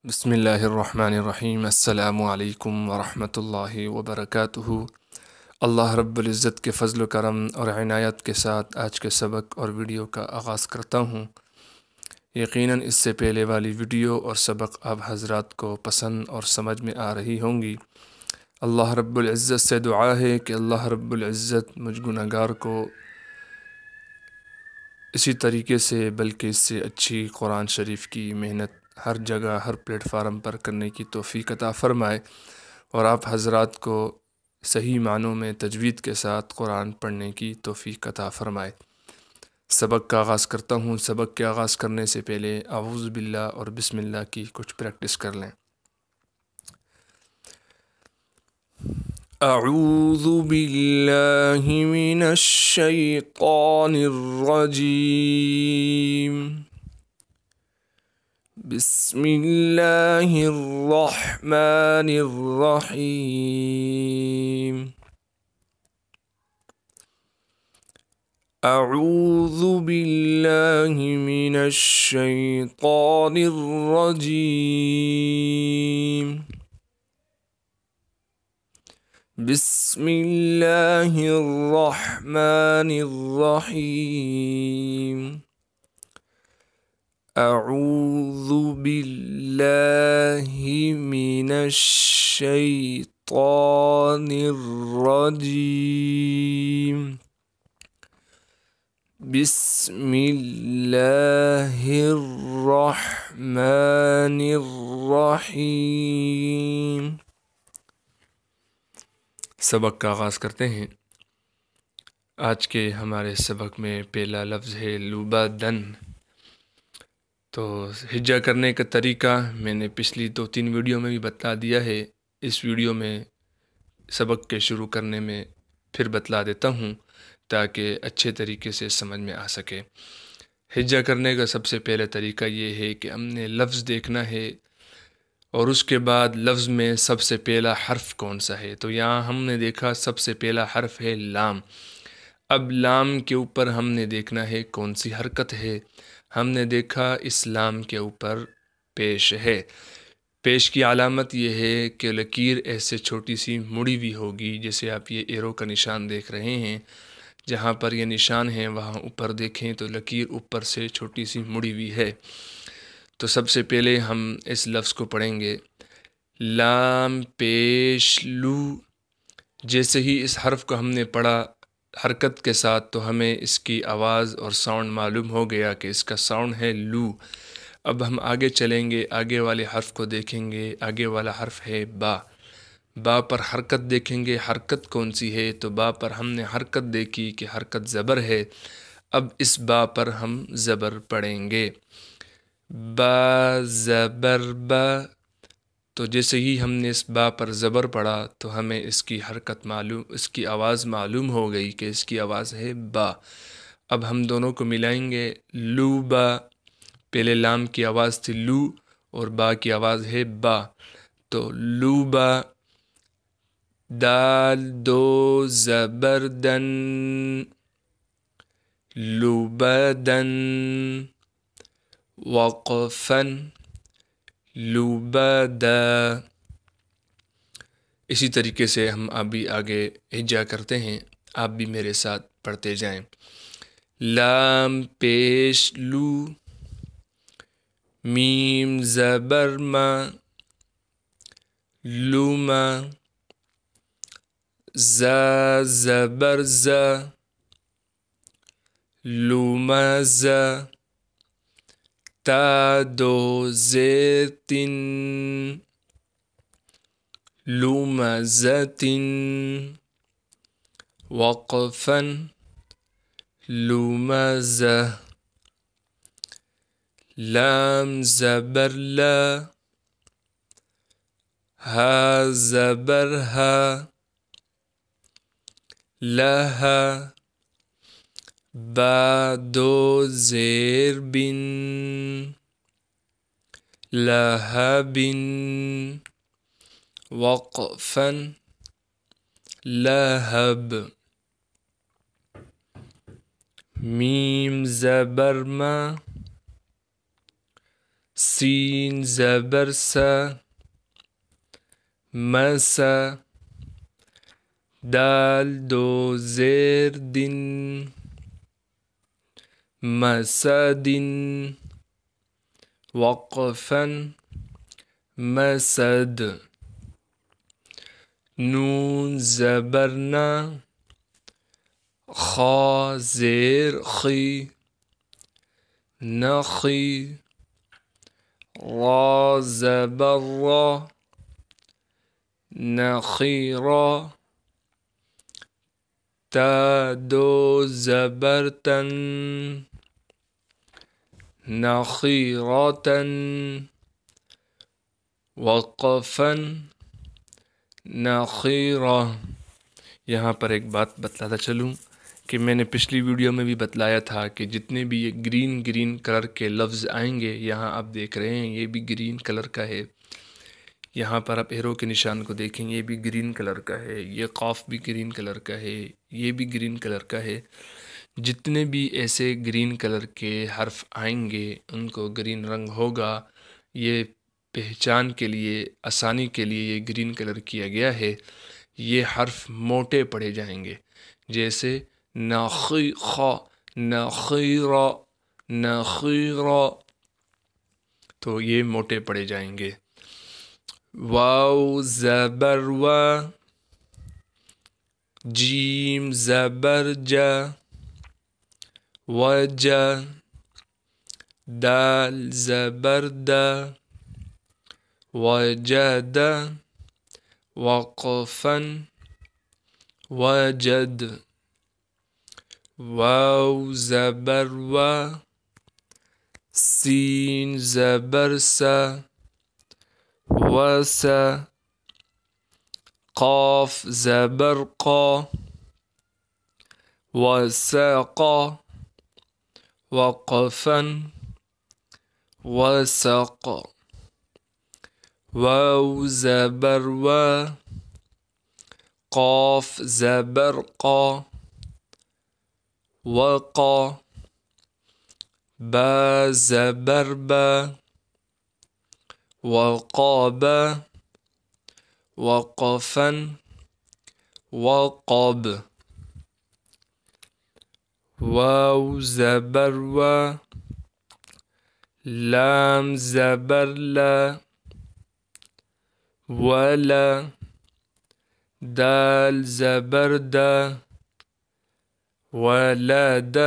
بسم اللہ الرحمن الرحیم السلام علیکم ورحمۃ اللہ وبرکاتہ۔ اللہ رب العزت کے فضل و کرم اور عنایت کے ساتھ آج کے سبق اور ویڈیو کا آغاز کرتا ہوں۔ یقیناً اس سے پہلے والی ویڈیو اور سبق آپ حضرات کو پسند اور سمجھ میں آ رہی ہوں گی۔ اللہ رب العزت سے دعا ہے کہ اللہ رب العزت مجھ گنہگار کو اسی طریقے سے بلکہ اس سے اچھی قرآن شریف کی محنت ہر جگہ ہر پلیٹ فارم پر کرنے کی توفیق عطا فرمائے، اور آپ حضرات کو صحیح معنوں میں تجوید کے ساتھ قرآن پڑھنے کی توفیق عطا فرمائے۔ سبق کا آغاز کرتا ہوں۔ سبق کے آغاز کرنے سے پہلے اعوذ باللہ اور بسم اللہ کی کچھ پریکٹس کر لیں۔ اعوذ باللہ من الشیطان الرجیم، بسم اللہ الرحمن الرحیم۔ اعوذ باللہ من الشیطان الرجیم، بسم اللہ الرحمن الرحیم۔ اعوذ باللہ من الشیطان الرجیم، بسم اللہ الرحمن الرحیم۔ سبق کا آغاز کرتے ہیں۔ آج کے ہمارے سبق میں پہلا لفظ ہے لوبادن۔ تو ہجا کرنے کا طریقہ میں نے پچھلی 2-3 ویڈیو میں بھی بتلا دیا ہے۔ اس ویڈیو میں سبق کے شروع کرنے میں پھر بتلا دیتا ہوں تاکہ اچھے طریقے سے سمجھ میں آ سکے۔ ہجا کرنے کا سب سے پہلا طریقہ یہ ہے کہ ہم نے لفظ دیکھنا ہے اور اس کے بعد لفظ میں سب سے پہلا حرف کون سا ہے۔ تو یہاں ہم نے دیکھا سب سے پہلا حرف ہے لام۔ اب لام کے اوپر ہم نے دیکھنا ہے کون سی حرکت ہے۔ ہم نے دیکھا اس لام کے اوپر پیش ہے۔ پیش کی علامت یہ ہے کہ لکیر ایسے چھوٹی سی مڑی ہوئی ہوگی، جیسے آپ یہ ایرو کا نشان دیکھ رہے ہیں۔ جہاں پر یہ نشان ہے وہاں اوپر دیکھیں تو لکیر اوپر سے چھوٹی سی مڑی ہوئی ہے۔ تو سب سے پہلے ہم اس لفظ کو پڑھیں گے لام پیش لو۔ جیسے ہی اس حرف کو ہم نے پڑھا حرکت کے ساتھ تو ہمیں اس کی آواز اور ساؤنڈ معلوم ہو گیا کہ اس کا ساؤنڈ ہے لو۔ اب ہم آگے چلیں گے، آگے والے حرف کو دیکھیں گے۔ آگے والا حرف ہے با۔ با پر حرکت دیکھیں گے، حرکت کون سی ہے؟ تو با پر ہم نے حرکت دیکھی کہ حرکت زبر ہے۔ اب اس با پر ہم زبر پڑھیں گے، با زبر با۔ تو جیسے ہی ہم نے اس با پر زبر پڑھا تو ہمیں اس کی حرکت معلوم، اس کی آواز معلوم ہو گئی کہ اس کی آواز ہے با۔ اب ہم دونوں کو ملائیں گے، لو با۔ پہلے لام کی آواز تھی لو اور با کی آواز ہے با۔ تو لو با، دال دو زبر دن، لوبدن، وقفن، لوبدا۔ اسی طریقے سے ہم ابھی آگے ہجا کرتے ہیں، آپ بھی میرے ساتھ پڑھتے جائیں۔ لام پیش لو، میم زبر ما، لوما، زا زبر زا، لومزا، تا دو زیر تن، لومزتن، وقفن، لومزة، لام زبر لا، ها زبر ها، لها، با دو زیر بن، لهب، وقفا، لهب، میم زبر ما، سین زبر سا مسا دال دو زیر دن مسد وقفا مسد نون زبرنا خا زیر خی نخی را زبر را نخیرا تا دو زبرتن نخیرتن وقفا نخیرا۔ یہاں پر ایک بات بتلاتا چلوں کہ میں نے پچھلی ویڈیو میں بھی بتلایا تھا کہ جتنے بھی یہ گرین کلر کے لفظ آئیں گے، یہاں آپ دیکھ رہے ہیں یہ بھی گرین کلر کا ہے، یہاں پر آپ ایرو کے نشان کو دیکھیں یہ بھی گرین کلر کا ہے، یہ قاف بھی گرین کلر کا ہے، یہ بھی گرین کلر کا ہے۔ جتنے بھی ایسے گرین کلر کے حرف آئیں گے ان کو گرین رنگ ہوگا، یہ پہچان کے لیے آسانی کے لیے یہ گرین کلر کیا گیا ہے۔ یہ حرف موٹے پڑھے جائیں گے، جیسے نخیخا نخیرا نخیرا، تو یہ موٹے پڑھے جائیں گے۔ واو زبر و جیم زبر جا وجا دال زبر دا وجد وقفا وجد واو زبر و سین زبر سا وسا قاف زبر قا وساقا وقفا وسق واو زبر و قاف زبر قا وقا با زبر با وقابا وقفا وقب واو زبر و لام زبر لا ولا دال زبر دا ولد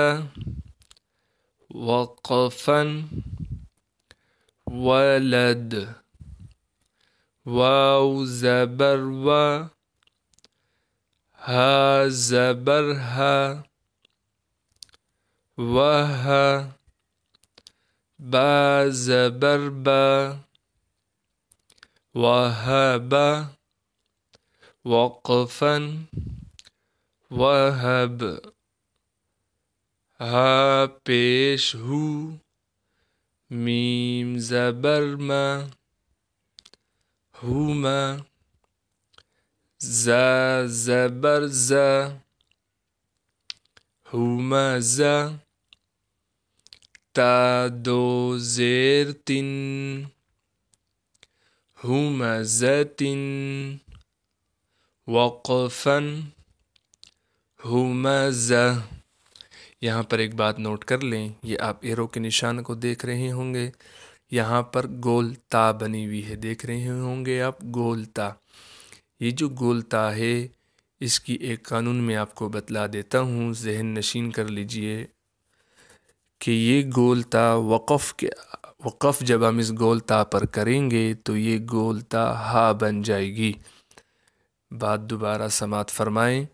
وقفا ولد واو زبر و ها زبر ها وها با زبر با وهب وقفا وهب ها پیش ہو میم زبر ما ہما زا زبر زا ہما زا تا دو زیر تن ہمزة وقفا ہمزة۔ یہاں پر ایک بات نوٹ کر لیں، یہ آپ ایرو کے نشان کو دیکھ رہے ہوں گے، یہاں پر گول تا بنی ہوئی ہے، دیکھ رہے ہوں گے آپ گول تا۔ یہ جو گول تا ہے اس کی ایک قانون میں آپ کو بتلا دیتا ہوں، ذہن نشین کر لیجئے کہ یہ گول تا وقف جب ہم اس گول تا پر کریں گے تو یہ گول تا ہا بن جائے گی۔ بات دوبارہ سماعت فرمائیں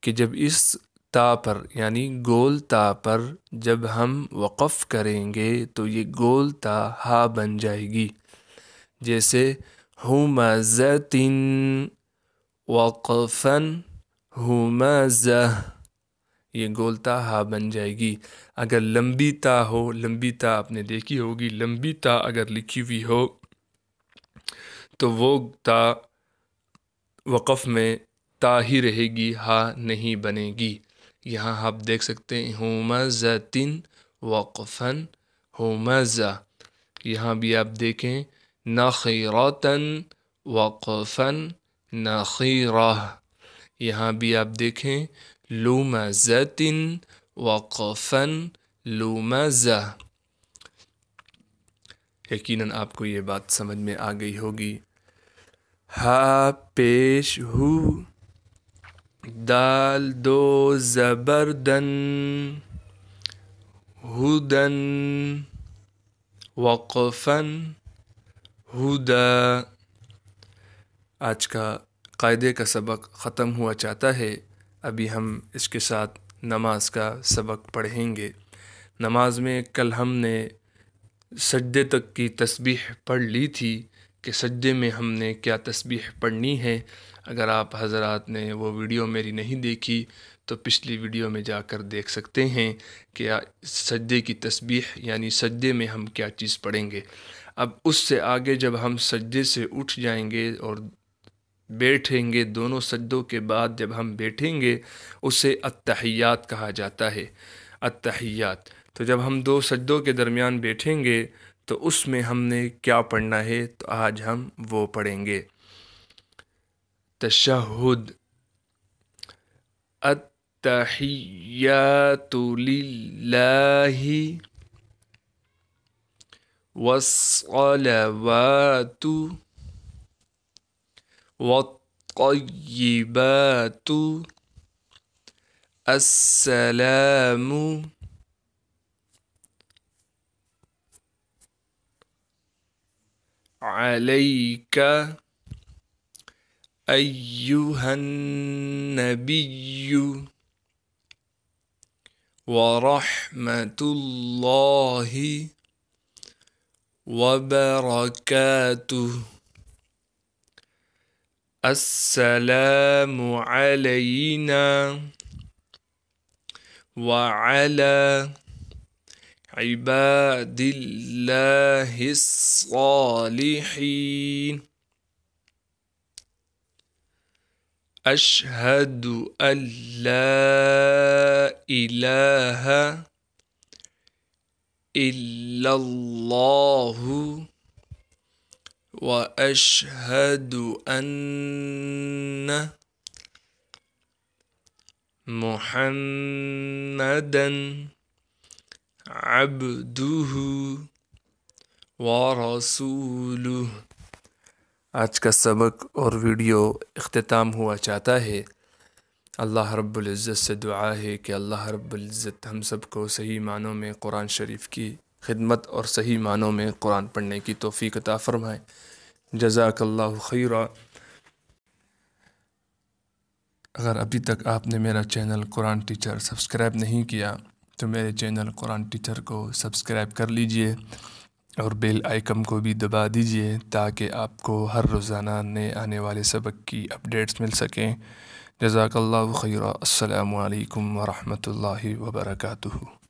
کہ جب اس تا پر یعنی گول تا پر جب ہم وقف کریں گے تو یہ گول تا ہا بن جائے گی، جیسے ہمزة وقفا ہمزة، یہ گول تا ہا بن جائے گی۔ اگر لمبی تا ہو، لمبی تا آپ نے دیکھی ہوگی، لمبی تا اگر لکھی ہوئی ہو تو وہ تا وقف میں تا ہی رہے گی، ہا نہیں بنے گی۔ یہاں آپ دیکھ سکتے ہیں ہمزة وقفا ہمزة، یہاں بھی آپ دیکھیں نخیرۃً وقفاً نخیرہ، یہاں بھی آپ دیکھیں لمزۃ وقفاً لمزہ۔ یقیناً آپ کو یہ بات سمجھ میں آ گئی ہوگی۔ ہا پیش ہو، دال دو زبر دن، ہدن وقفاً ہدا۔ آج کا قاعدے کا سبق ختم ہوا چاہتا ہے، ابھی ہم اس کے ساتھ نماز کا سبق پڑھیں گے۔ نماز میں کل ہم نے سجدے تک کی تسبیح پڑھ لی تھی کہ سجدے میں ہم نے کیا تسبیح پڑھنی ہے۔ اگر آپ حضرات نے وہ ویڈیو میری نہیں دیکھی تو پچھلی ویڈیو میں جا کر دیکھ سکتے ہیں کہ سجدے کی تسبیح یعنی سجدے میں ہم کیا چیز پڑھیں گے۔ اب اس سے آگے جب ہم سجدے سے اٹھ جائیں گے اور بیٹھیں گے، دونوں سجدوں کے بعد جب ہم بیٹھیں گے اسے التحیات کہا جاتا ہے۔ التحیات، تو جب ہم دو سجدوں کے درمیان بیٹھیں گے تو اس میں ہم نے کیا پڑھنا ہے، تو آج ہم وہ پڑھیں گے۔ تشہد، التحیات للہ والصلوات والطیبات السلام علیک ایہا النبی ورحمۃ اللہ وبرکاتہ۔ السلام علینا وعلی عباد اللہ الصالحین۔ اشہد ان لا الہ الا اللہ واشہد ان محمدًا عبدہ ورسولہ۔ آج کا سبق اور ویڈیو اختتام ہوا چاہتا ہے۔ اللہ رب العزت سے دعا ہے کہ اللہ رب العزت ہم سب کو صحیح معنوں میں قرآن شریف کی خدمت اور صحیح معنوں میں قرآن پڑھنے کی توفیق عطا فرمائے۔ جزاک اللہ خیرا۔ اگر ابھی تک آپ نے میرا چینل قرآن ٹیچر سبسکرائب نہیں کیا تو میرے چینل قرآن ٹیچر کو سبسکرائب کر لیجئے اور بیل آئیکن کو بھی دبا دیجئے تاکہ آپ کو ہر روزانہ نئے آنے والے سبق کی اپڈیٹس مل سکیں۔ جزاک اللہ خیرا۔ السلام علیکم ورحمۃ اللہ وبرکاتہ۔